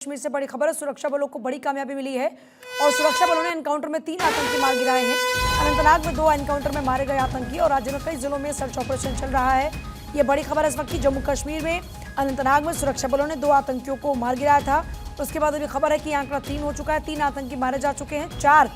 कश्मीर से बड़ी खबर है। सुरक्षा बलों को बड़ी कामयाबी मिली है और सुरक्षा बलों ने एनकाउंटर में 3 आतंकी मार गिराए हैं। अनंतनाग में 2 एनकाउंटर में मारे गए आतंकी और राज्य में कई जिलों में सर्च ऑपरेशन चल रहा है। ये बड़ी खबर है इस वक्त की। जम्मू कश्मीर में अनंतनाग में सुरक्षा बलों ने 2 आतंकियों को मार गिराया था। उसके बाद अभी खबर है कि आंकड़ा 3 हो चुका है। 3 आतंकी मारे जा चुके हैं। 4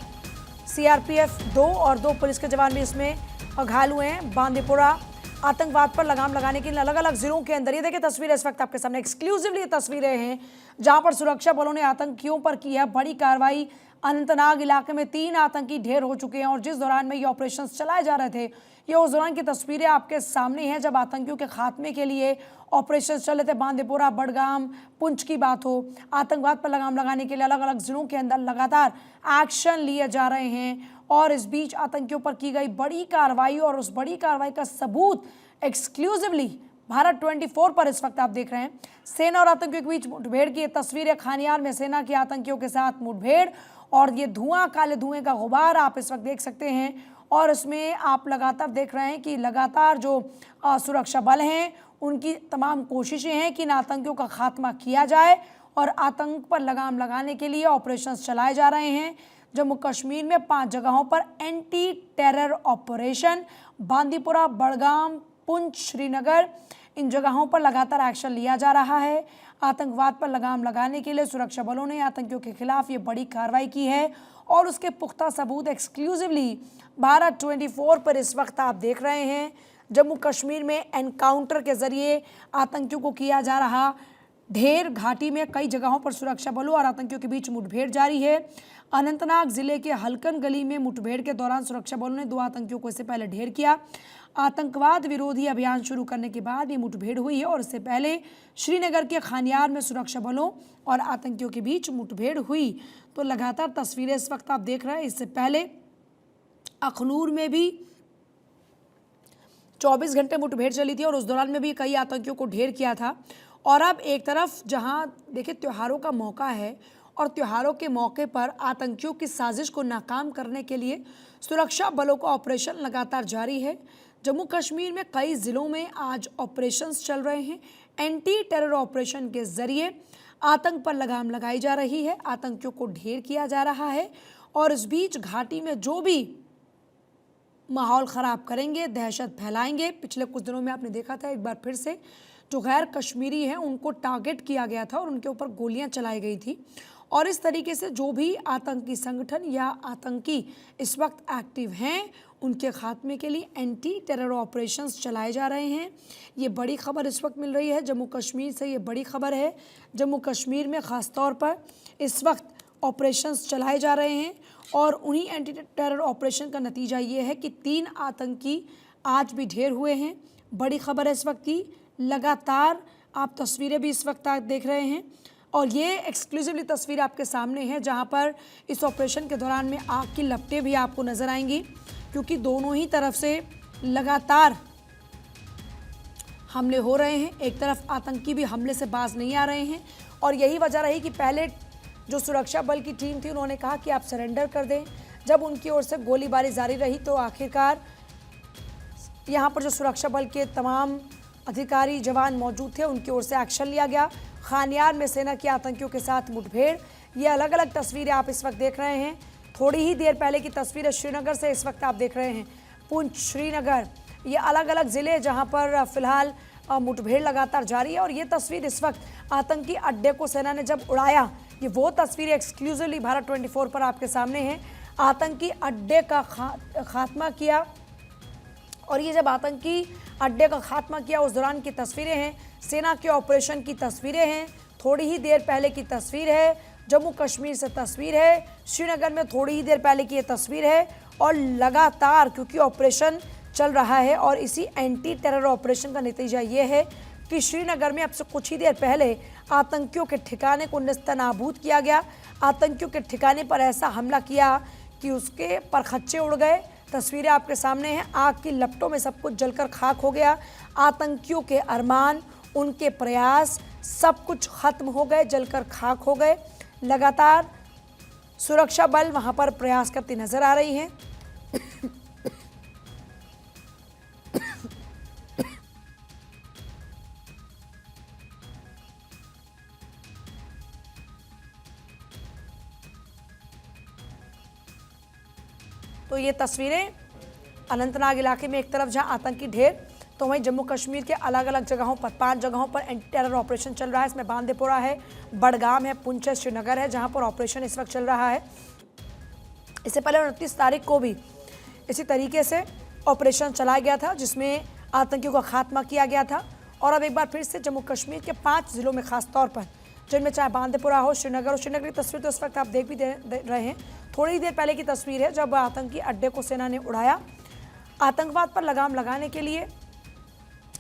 सीआरपीएफ 2 और 2 पुलिस के जवान भी इसमें घायल हुए हैं। बांदीपुरा आतंकवाद पर लगाम लगाने के लिए अलग अलग जिलों के अंदर, ये देखिए तस्वीरें इस वक्त आपके सामने, एक्सक्लूसिवली ये तस्वीरें हैं जहां पर सुरक्षा बलों ने आतंकियों पर की है बड़ी कार्रवाई। अनंतनाग इलाके में 3 आतंकी ढेर हो चुके हैं और जिस दौरान में ये ऑपरेशन चलाए जा रहे थे, ये उस दौरान की तस्वीरें आपके सामने हैं जब आतंकियों के खात्मे के लिए ऑपरेशन चल रहे थे। बांदीपुरा, बडगाम, पुंछ की बात हो, आतंकवाद पर लगाम लगाने के लिए अलग अलग जिलों के अंदर लगातार एक्शन लिए जा रहे हैं और इस बीच आतंकियों पर की गई बड़ी कार्रवाई और उस बड़ी कार्रवाई का सबूत एक्सक्लूसिवली भारत 24 पर इस वक्त आप देख रहे हैं। सेना और आतंकियों के बीच मुठभेड़ की तस्वीरें, खानियार में सेना के आतंकियों के साथ मुठभेड़ और ये धुआं, काले धुएं का गुबार आप इस वक्त देख सकते हैं। और इसमें आप लगातार देख रहे हैं कि लगातार जो सुरक्षा बल हैं उनकी तमाम कोशिशें हैं कि इन आतंकियों का खात्मा किया जाए और आतंक पर लगाम लगाने के लिए ऑपरेशन चलाए जा रहे हैं। जम्मू कश्मीर में 5 जगहों पर anti terror operation, Bandipura, Budgam, Poonch, Srinagar, इन जगहों पर लगातार एक्शन लिया जा रहा है। आतंकवाद पर लगाम लगाने के लिए सुरक्षा बलों ने आतंकियों के खिलाफ ये बड़ी कार्रवाई की है और उसके पुख्ता सबूत एक्सक्लूसिवली भारत 24 पर इस वक्त आप देख रहे हैं। जम्मू कश्मीर में एनकाउंटर के जरिए आतंकियों को किया जा रहा ढेर, घाटी में कई जगहों पर सुरक्षा बलों और आतंकियों के बीच मुठभेड़ जारी है। अनंतनाग जिले के हल्कन गली में मुठभेड़ के दौरान सुरक्षा बलों ने 2 आतंकियों को इससे पहले ढेर किया। आतंकवाद विरोधी अभियान शुरू करने के बाद ये मुठभेड़ हुई है और इससे पहले श्रीनगर के खानियार में सुरक्षा बलों और आतंकियों के बीच मुठभेड़ हुई। तो लगातार तस्वीरें इस वक्त आप देख रहे हैं। इससे पहले अखनूर में भी 24 घंटे मुठभेड़ चली थी और उस दौरान में भी कई आतंकियों को ढेर किया था। और अब एक तरफ जहां देखिए त्योहारों का मौका है और त्योहारों के मौके पर आतंकियों की साजिश को नाकाम करने के लिए सुरक्षा बलों का ऑपरेशन लगातार जारी है। जम्मू कश्मीर में कई जिलों में आज ऑपरेशंस चल रहे हैं। एंटी टेरर ऑपरेशन के जरिए आतंक पर लगाम लगाई जा रही है, आतंकियों को ढेर किया जा रहा है और इस बीच घाटी में जो भी माहौल ख़राब करेंगे, दहशत फैलाएंगे, पिछले कुछ दिनों में आपने देखा था एक बार फिर से जो गैर कश्मीरी हैं उनको टारगेट किया गया था और उनके ऊपर गोलियां चलाई गई थी। और इस तरीके से जो भी आतंकी संगठन या आतंकी इस वक्त एक्टिव हैं उनके खात्मे के लिए एंटी टेरर ऑपरेशंस चलाए जा रहे हैं। ये बड़ी खबर इस वक्त मिल रही है जम्मू कश्मीर से, ये बड़ी खबर है। जम्मू कश्मीर में ख़ास तौर पर इस वक्त ऑपरेशंस चलाए जा रहे हैं और उन्हीं एंटी टेरर ऑपरेशन का नतीजा ये है कि 3 आतंकी आज भी ढेर हुए हैं। बड़ी खबर है इस वक्त की। लगातार आप तस्वीरें भी इस वक्त आप देख रहे हैं और ये एक्सक्लूसिवली तस्वीर आपके सामने है जहां पर इस ऑपरेशन के दौरान में आग की लपटें भी आपको नज़र आएंगी क्योंकि दोनों ही तरफ से लगातार हमले हो रहे हैं। एक तरफ आतंकी भी हमले से बाज नहीं आ रहे हैं और यही वजह रही कि पहले जो सुरक्षा बल की टीम थी उन्होंने कहा कि आप सरेंडर कर दें। जब उनकी ओर से गोलीबारी जारी रही तो आखिरकार यहाँ पर जो सुरक्षा बल के तमाम अधिकारी जवान मौजूद थे उनकी ओर से एक्शन लिया गया। खानियार में सेना के आतंकियों के साथ मुठभेड़, ये अलग अलग तस्वीरें आप इस वक्त देख रहे हैं। थोड़ी ही देर पहले की तस्वीरें श्रीनगर से इस वक्त आप देख रहे हैं। पुंछ, श्रीनगर, ये अलग अलग ज़िले जहां पर फिलहाल मुठभेड़ लगातार जारी है और ये तस्वीर इस वक्त आतंकी अड्डे को सेना ने जब उड़ाया, ये वो तस्वीर एक्सक्लूसिवली भारत 24 पर आपके सामने है। आतंकी अड्डे का खात्मा किया और ये जब आतंकी अड्डे का खात्मा किया उस दौरान की तस्वीरें हैं। सेना के ऑपरेशन की तस्वीरें हैं। थोड़ी ही देर पहले की तस्वीर है। जम्मू कश्मीर से तस्वीर है। श्रीनगर में थोड़ी ही देर पहले की ये तस्वीर है और लगातार क्योंकि ऑपरेशन चल रहा है और इसी एंटी टेरर ऑपरेशन का नतीजा ये है कि श्रीनगर में अब से कुछ ही देर पहले आतंकियों के ठिकाने को नेस्तनाबूद किया गया। आतंकियों के ठिकाने पर ऐसा हमला किया कि उसके परखच्चे उड़ गए। तस्वीरें आपके सामने हैं। आग की लपटों में सब कुछ जलकर खाक हो गया। आतंकियों के अरमान, उनके प्रयास सब कुछ खत्म हो गए, जलकर खाक हो गए। लगातार सुरक्षा बल वहां पर प्रयास करती नजर आ रही हैं। तो ये तस्वीरें अनंतनाग इलाके में एक तरफ जहां आतंकी ढेर, तो वहीं जम्मू कश्मीर के अलग अलग जगहों पर 5 जगहों पर एंटी टेरर ऑपरेशन चल रहा है। इसमें बांदीपोरा है, बडगाम है, पुंछ है, श्रीनगर है, जहां पर ऑपरेशन इस वक्त चल रहा है। इससे पहले 29 तारीख को भी इसी तरीके से ऑपरेशन चलाया गया था, जिसमें आतंकियों का खात्मा किया गया था। और अब एक बार फिर से जम्मू कश्मीर के 5 जिलों में खास तौर पर, जिनमें चाहे बांदीपोरा हो, श्रीनगर हो। श्रीनगर की तस्वीर तो इस वक्त आप देख भी रहे हैं, थोड़ी देर पहले की तस्वीर है जब आतंकी अड्डे को सेना ने उड़ाया। आतंकवाद पर लगाम लगाने के लिए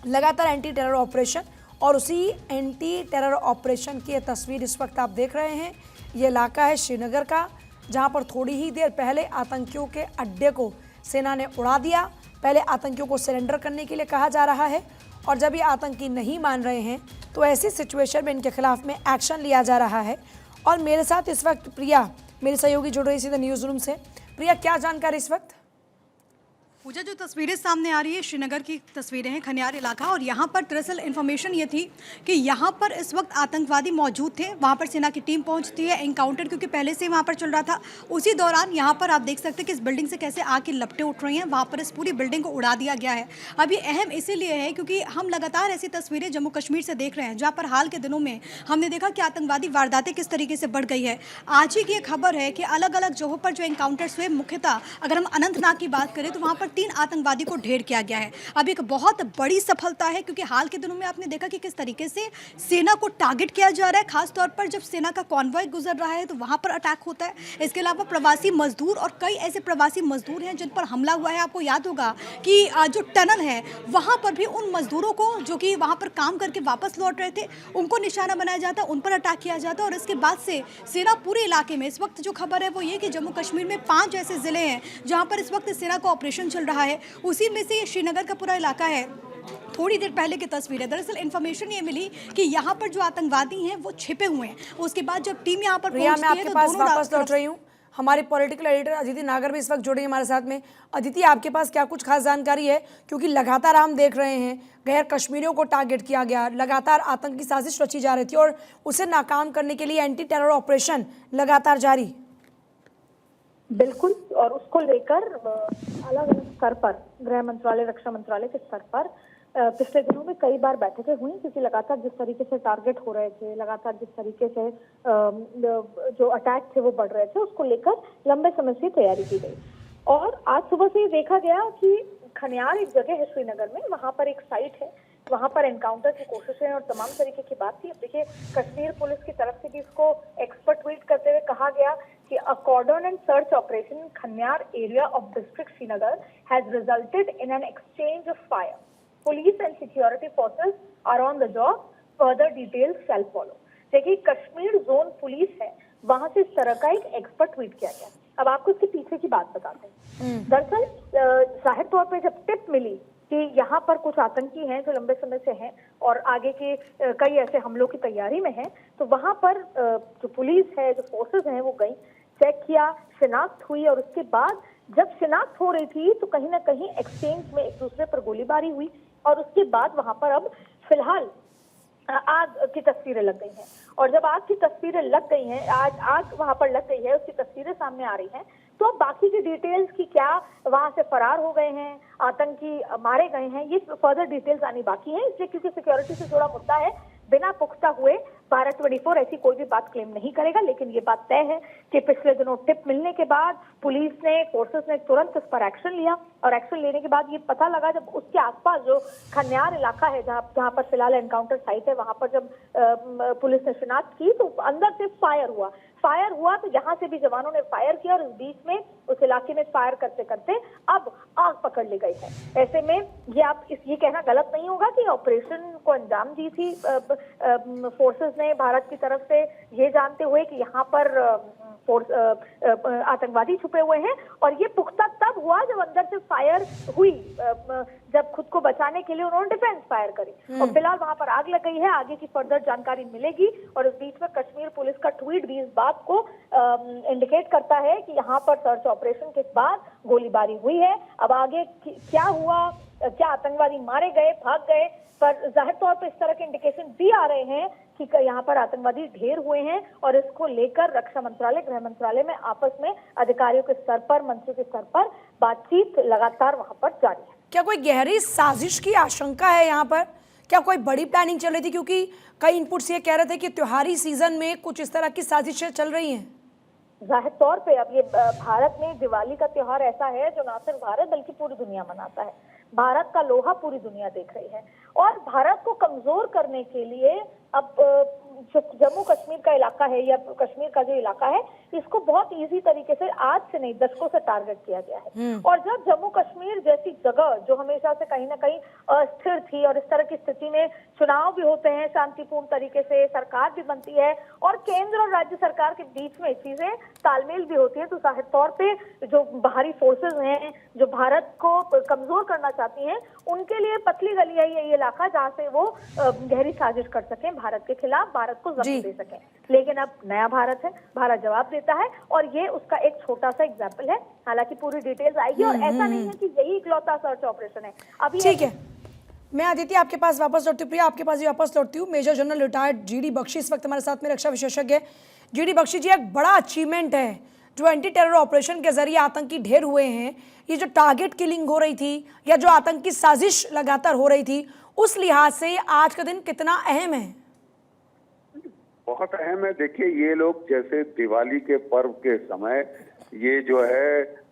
लगातार एंटी टेरर ऑपरेशन, और उसी एंटी टेरर ऑपरेशन की तस्वीर इस वक्त आप देख रहे हैं। ये इलाका है श्रीनगर का, जहां पर थोड़ी ही देर पहले आतंकियों के अड्डे को सेना ने उड़ा दिया। पहले आतंकियों को सरेंडर करने के लिए कहा जा रहा है, और जब ये आतंकी नहीं मान रहे हैं तो ऐसी सिचुएशन में इनके खिलाफ में एक्शन लिया जा रहा है। और मेरे साथ इस वक्त प्रिया, मेरी सहयोगी, जुड़ रही सीधे न्यूज़ रूम से। प्रिया, क्या जानकारी इस वक्त? पूजा, जो तस्वीरें सामने आ रही है श्रीनगर की तस्वीरें हैं, खनियार इलाका, और यहाँ पर दरअसल इन्फॉर्मेशन ये थी कि यहाँ पर इस वक्त आतंकवादी मौजूद थे। वहाँ पर सेना की टीम पहुँचती है, एनकाउंटर क्योंकि पहले से वहाँ पर चल रहा था। उसी दौरान यहाँ पर आप देख सकते हैं कि इस बिल्डिंग से कैसे आग की लपटें उठ रही हैं। वहाँ पर इस पूरी बिल्डिंग को उड़ा दिया गया है। अब ये अहम इसीलिए है क्योंकि हम लगातार ऐसी तस्वीरें जम्मू कश्मीर से देख रहे हैं, जहाँ पर हाल के दिनों में हमने देखा कि आतंकवादी वारदातें किस तरीके से बढ़ गई है। आज ही की खबर है कि अलग अलग जगहों पर जो एनकाउंटर्स हुए, मुख्यतः अगर हम अनंतनाग की बात करें तो वहाँ पर 3 आतंकवादी को ढेर किया गया है। अब एक बहुत बड़ी सफलता है क्योंकि हाल के दिनों में आपने देखा कि किस तरीके से सेना को टारगेट किया जा रहा है, खासतौर पर जब सेना का कॉन्वॉय गुजर रहा है तो वहां पर अटैक होता है। इसके अलावा प्रवासी मजदूर और कई ऐसे प्रवासी मजदूर हैं जिन पर हमला हुआ है। आपको याद होगा कि जो टनल है वहां पर भी उन मजदूरों को जो कि वहां पर काम करके वापस लौट रहे थे, उनको निशाना बनाया जाता, उन पर अटैक किया जाता। और इसके बाद से सेना पूरे इलाके में, इस वक्त जो खबर है वो ये कि जम्मू कश्मीर में 5 ऐसे जिले हैं जहां पर इस वक्त सेना का ऑपरेशन चल रहा है। उसी में से श्रीनगर का पूरा इलाका है। थोड़ी देर पहले की तस्वीर है। दरअसल इन्फॉर्मेशन ये मिली कि यहाँ पर जो आतंकवादी हैं वो छिपे हुए हैं। उसके बाद जब टीम यहाँ पर पहुंचती है तो आपके पास वापस लौट रही हूँ। हमारी पॉलिटिकल एडिटर अदिति नागर भी इस वक्त जुड़ी हमारे साथ में। अदिति, आपके पास क्या कुछ खास जानकारी है? क्योंकि लगातार हम देख रहे हैं गैर कश्मीरियों को टारगेट किया गया, लगातार आतंक की साजिश रची जा रही थी और उसे नाकाम करने के लिए एंटी टेरर ऑपरेशन लगातार जारी। बिल्कुल, और उसको लेकर अलग अलग स्तर पर, गृह मंत्रालय, रक्षा मंत्रालय के स्तर पर पिछले दिनों में कई बार बैठकें हुई, क्योंकि लगातार जिस तरीके से टारगेट हो रहे थे, लगातार जिस तरीके से जो अटैक थे वो बढ़ रहे थे, उसको लेकर लंबे समय से तैयारी की गई। और आज सुबह से देखा गया कि खनियार एक जगह है श्रीनगर में, वहां पर एक साइट है, वहां पर एनकाउंटर की कोशिशें और तमाम तरीके की बात थी। अब देखिए, कश्मीर पुलिस की तरफ से भी इसको एक्सपर्ट ट्वीट करते हुए कहा गया कि a cordon and search operation in Khanyar area of district Srinagar has resulted in an exchange of fire. Police and security forces are on the job, further details shall follow. देखिए, कश्मीर जोन पुलिस है, वहां से इस तरह का एक एक्सपर्ट ट्वीट किया गया। अब आपको इसके पीछे की बात बताते हैं। दरअसल जाहिर तौर पर जब टिप मिली कि यहाँ पर कुछ आतंकी हैं जो लंबे समय से हैं और आगे के कई ऐसे हमलों की तैयारी में हैं, तो वहां पर जो पुलिस है, जो फोर्सेस हैं, वो गई, चेक किया, शिनाख्त हुई। और उसके बाद जब शिनाख्त हो रही थी तो कहीं ना कहीं एक्सचेंज में एक दूसरे पर गोलीबारी हुई। और उसके बाद वहां पर अब फिलहाल आग की तस्वीरें लग गई हैं। और जब आग की तस्वीरें लग गई हैं, आज आग वहां पर लग गई है, उसकी तस्वीरें सामने आ रही हैं, तो अब बाकी की डिटेल्स की, क्या वहां से फरार हो गए हैं, आतंकी मारे गए हैं, ये फर्दर डिटेल्स आनी बाकी है। इसलिए क्योंकि सिक्योरिटी से जुड़ा मुद्दा है, बिना पुख्ता हुए भारत 24 ऐसी कोई भी बात क्लेम नहीं करेगा। लेकिन ये बात तय है कि पिछले दिनों टिप मिलने के बाद पुलिस ने, फोर्सेस ने तुरंत इस पर एक्शन लिया। और एक्शन लेने के बाद ये पता लगा, जब उसके आसपास जो खनियार इलाका है जहाँ पर फिलहाल एनकाउंटर साइट है, वहां पर जब पुलिस ने शिनाख्त की तो अंदर से फायर हुआ तो यहाँ से भी जवानों ने फायर किया। और इस बीच में उस इलाके में फायर करते करते अब आग पकड़ ली गई है। ऐसे में ये कहना गलत नहीं होगा कि ऑपरेशन को अंजाम दी थी फोर्सेस ने भारत की तरफ से, ये जानते हुए कि यहाँ पर आतंकवादी छुपे हुए हैं। और ये पुख्ता तब हुआ जब अंदर से फायर हुई, जब खुद को बचाने के लिए उन्होंने डिफेंस फायर करी। और फिलहाल वहां पर आग लग गई है, आगे की फर्दर जानकारी मिलेगी। और इस बीच में कश्मीर पुलिस का ट्वीट भी इस बात को इंडिकेट करता है कि यहाँ पर सर्च ऑपरेशन के बाद गोलीबारी हुई है। अब आगे क्या हुआ, क्या आतंकवादी मारे गए, भाग गए, पर जाहिर तौर पर इस तरह के इंडिकेशन भी आ रहे हैं कि यहाँ पर आतंकवादी ढेर हुए हैं और इसको लेकर रक्षा मंत्रालय, गृह मंत्रालय में आपस में अधिकारियों के स्तर पर, मंत्रियों के स्तर पर बातचीत लगातार वहां पर जारी है। क्या कोई गहरी साजिश की आशंका है यहाँ पर? क्या कोई बड़ी प्लानिंग चल रही थी? क्योंकि कई इनपुट्स ये कह रहे थे कि त्योहारी सीजन में कुछ इस तरह की साजिशें चल रही हैं। जाहिर तौर पे अब ये भारत में दिवाली का त्योहार ऐसा है जो ना सिर्फ भारत बल्कि पूरी दुनिया मनाता है। भारत का लोहा पूरी दुनिया देख रही है और भारत को कमजोर करने के लिए अब जो जम्मू कश्मीर का इलाका है या कश्मीर का जो इलाका है इसको बहुत इजी तरीके से आज से नहीं दशकों से टारगेट किया गया है। और जब जम्मू कश्मीर जैसी जगह जो हमेशा से कहीं ना कहीं अस्थिर थी और इस तरह की स्थिति में चुनाव भी होते हैं शांतिपूर्ण तरीके से, सरकार भी बनती है और केंद्र और राज्य सरकार के बीच में चीजें तालमेल भी होती है, तो जाहिर तौर पे जो बाहरी फोर्सेस हैं जो भारत को कमजोर करना चाहती हैं उनके लिए पतली गली है ये इलाका जहाँ से वो गहरी साजिश कर सकें भारत के खिलाफ, भारत को जख्म दे सकें। लेकिन अब नया भारत है, भारत जवाब देता है और ये उसका एक छोटा सा एग्जाम्पल है। हालांकि पूरी डिटेल्स आएगी और ऐसा नहीं है कि यही इकलौता सर्च ऑपरेशन है। अभी ठीक है, मैं आदित्य आपके पास वापस लौटती हूँ, प्रिया आपके पास ही वापस लौटती हूँ। Major general retired GD Bakshi इस वक्त हमारे साथ में रक्षा विशेषज्ञ। जीडी बख्शी जी, एक बड़ा अचीवमेंट है जो एंटी टेरर ऑपरेशन के जरिए आतंकी ढेर हुए हैं, ये जो टारगेट किलिंग हो रही थी या जो आतंकी साजिश लगातार हो रही थी, उस लिहाज से आज का दिन कितना अहम है? बहुत अहम है। देखिए, ये लोग जैसे दिवाली के पर्व के समय ये जो है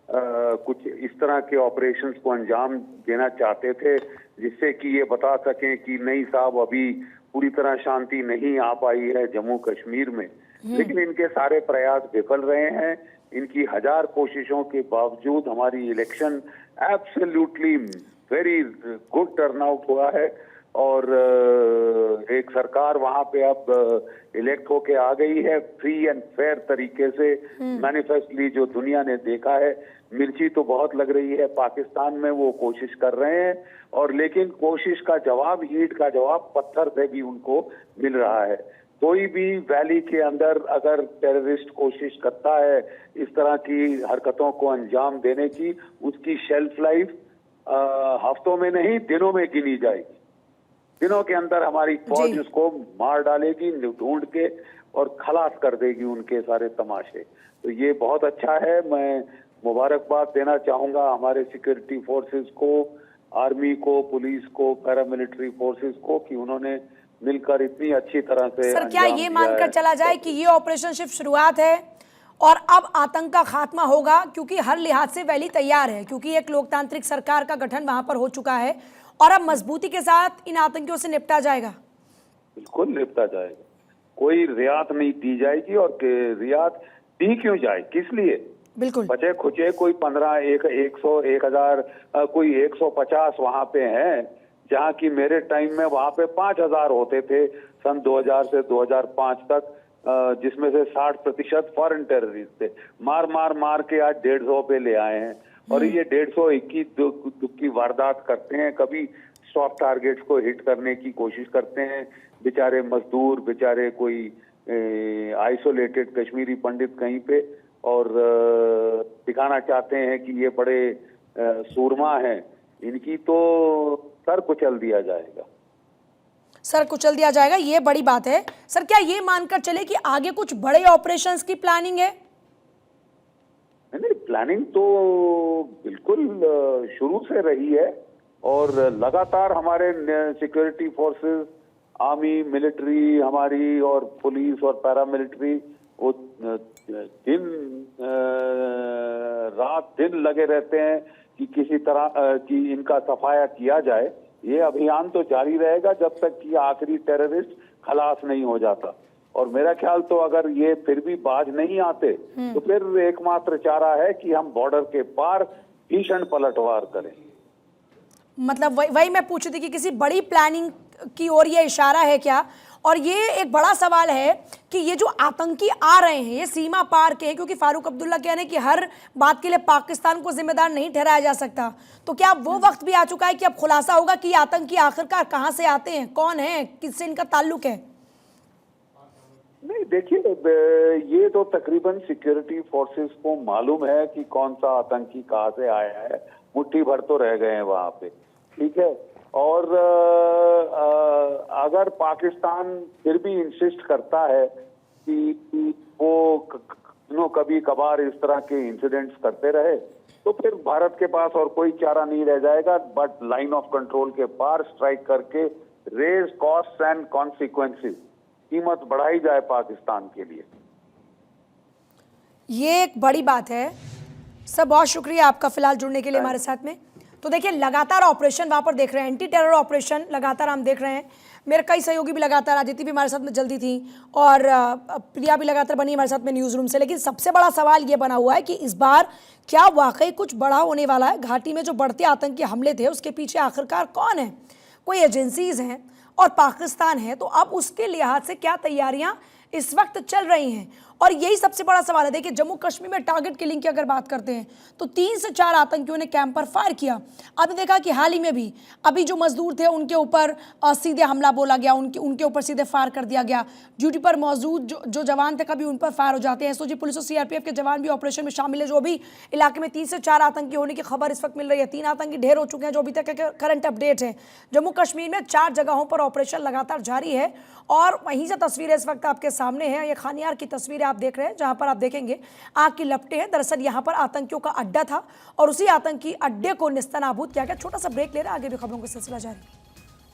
कुछ इस तरह के ऑपरेशंस को अंजाम देना चाहते थे जिससे कि ये बता सकें कि नहीं साहब अभी पूरी तरह शांति नहीं आ पाई है जम्मू कश्मीर में। लेकिन इनके सारे प्रयास विफल रहे हैं। इनकी हजार कोशिशों के बावजूद हमारी election absolutely very good turnout हुआ है और एक सरकार वहां पे अब इलेक्ट होके आ गई है फ्री एंड फेयर तरीके से। मैनिफेस्टली जो दुनिया ने देखा है, मिर्ची तो बहुत लग रही है पाकिस्तान में, वो कोशिश कर रहे हैं और लेकिन कोशिश का जवाब, ईंट का जवाब पत्थर से भी उनको मिल रहा है। कोई भी वैली के अंदर अगर टेररिस्ट कोशिश करता है इस तरह की हरकतों को अंजाम देने की, उसकी शेल्फ लाइफ हफ्तों में नहीं दिनों में गिनी जाएगी। दिनों के अंदर हमारी फौज उसको मार डालेगी, ढूंढ के और खलास कर देगी उनके सारे तमाशे। तो ये बहुत अच्छा है। मैं मुबारकबाद देना चाहूंगा हमारे सिक्योरिटी फोर्सेस को, आर्मी को, पुलिस को, पैरामिलिट्री फोर्सेस को कि उन्होंने मिलकर इतनी अच्छी तरह से। सर, क्या ये मानकर चला जाए कि ये ऑपरेशन सिर्फ शुरुआत है और अब आतंक का खात्मा होगा? क्योंकि हर लिहाज से वैली तैयार है, क्योंकि एक लोकतांत्रिक सरकार का गठन वहां पर हो चुका है और अब मजबूती के साथ इन आतंकियों से निपटा जाएगा। बिल्कुल निपटा जाएगा, कोई रियायत नहीं दी जाएगी। और रियायत दी क्यों जाए, किस लिए? बिल्कुल बचे खुचे कोई 15, 100, 1000, कोई 150 वहां पे हैं, जहाँ की मेरे टाइम में वहां पे 5000 होते थे सन 2000 से 2005 तक, जिसमें से 60% फॉरेन टेररिस्ट थे। मार के आज 150 पे ले आए हैं और ये 150 की वारदात करते हैं। कभी सॉफ्ट टारगेट्स को हिट करने की कोशिश करते हैं, बेचारे मजदूर, बेचारे कोई आइसोलेटेड कश्मीरी पंडित कहीं पे, और दिखाना चाहते हैं कि ये बड़े सूरमा हैं। इनकी तो सर कुचल दिया जाएगा, सर कुचल दिया जाएगा, ये बड़ी बात है। सर, क्या ये मानकर चले कि आगे कुछ बड़े ऑपरेशंस की प्लानिंग है? नहीं, प्लानिंग तो बिल्कुल शुरू से रही है और लगातार हमारे सिक्योरिटी फोर्सेस, आर्मी, मिलिट्री हमारी और पुलिस और पैरामिलिट्री वो दिन रात दिन लगे रहते हैं कि किसी तरह की इनका सफाया किया जाए। ये अभियान तो जारी रहेगा जब तक कि आखिरी टेररिस्ट खलास नहीं हो जाता। और मेरा ख्याल तो अगर ये फिर भी बाज नहीं आते तो फिर एकमात्र चारा है कि हम बॉर्डर के पार भीषण पलटवार करें। मतलब वही मैं पूछ रही थी कि किसी बड़ी प्लानिंग की ओर ये इशारा है क्या? और ये एक बड़ा सवाल है कि ये जो आतंकी आ रहे हैं ये सीमा पार के हैं, क्योंकि फारूक अब्दुल्ला कहने हैं कि हर बात के लिए पाकिस्तान को जिम्मेदार नहीं ठहराया जा सकता। तो क्या वो वक्त भी आ चुका है कि अब खुलासा होगा कि आतंकी आखिरकार कहाँ से आते हैं, कौन है, किससे इनका ताल्लुक है? नहीं, देखिए, ये तो तकरीबन सिक्योरिटी फोर्सेस को मालूम है कि कौन सा आतंकी कहाँ से आया है। मुट्ठी भर तो रह गए हैं वहां पे, ठीक है। और अगर पाकिस्तान फिर भी इंसिस्ट करता है कि वो कभी कभार इस तरह के इंसिडेंट्स करते रहे, तो फिर भारत के पास और कोई चारा नहीं रह जाएगा बट लाइन ऑफ कंट्रोल के पार स्ट्राइक करके रेज कॉस्ट एंड कॉन्सिक्वेंसेस, कीमत बढ़ाई जाए पाकिस्तान के लिए। ये एक बड़ी बात है सर, बहुत शुक्रिया आपका फिलहाल जुड़ने के लिए हमारे साथ में। तो देखिए लगातार ऑपरेशन वहाँ पर देख रहे हैं, एंटी टेरर ऑपरेशन लगातार हम देख रहे हैं। मेरे कई सहयोगी भी लगातार, अदिति भी हमारे साथ में जल्दी थी और प्रिया भी लगातार बनी हमारे साथ में न्यूज़ रूम से। लेकिन सबसे बड़ा सवाल ये बना हुआ है कि इस बार क्या वाकई कुछ बड़ा होने वाला है? घाटी में जो बढ़ते आतंकी हमले थे उसके पीछे आखिरकार कौन है? कोई एजेंसीज हैं और पाकिस्तान है, तो अब उसके लिहाज से क्या तैयारियां इस वक्त चल रही हैं? और यही सबसे बड़ा सवाल है। देखिए जम्मू कश्मीर में टारगेट किलिंग की अगर बात करते हैं तो 3 से 4 आतंकियों ने कैंप पर फायर किया। आपने देखा कि हाल ही में भी अभी जो मजदूर थे उनके ऊपर सीधे हमला बोला गया, उनके ऊपर सीधे फायर कर दिया गया। ड्यूटी पर मौजूद जो जवान थे कभी उन पर फायर हो जाते हैं। एसओजी पुलिस और सीआरपीएफ के जवान भी ऑपरेशन में शामिल है। जो भी इलाके में 3 से 4 आतंकी होने की खबर इस वक्त मिल रही है। 3 आतंकी ढेर हो चुके हैं जो अभी तक करंट अपडेट है। जम्मू कश्मीर में 4 जगहों पर ऑपरेशन लगातार जारी है और वहीं से तस्वीरें इस वक्त आपके सामने हैं। ये खानियार की तस्वीरें आप देख रहे हैं जहां पर आप देखेंगे आग की लपटें हैं। दरअसल यहां पर आतंकियों का अड्डा था और उसी आतंकी अड्डे को निस्तनाबूद किया गया। छोटा सा ब्रेक ले रहे हैं, आगे भी खबरों का सिलसिला जारी।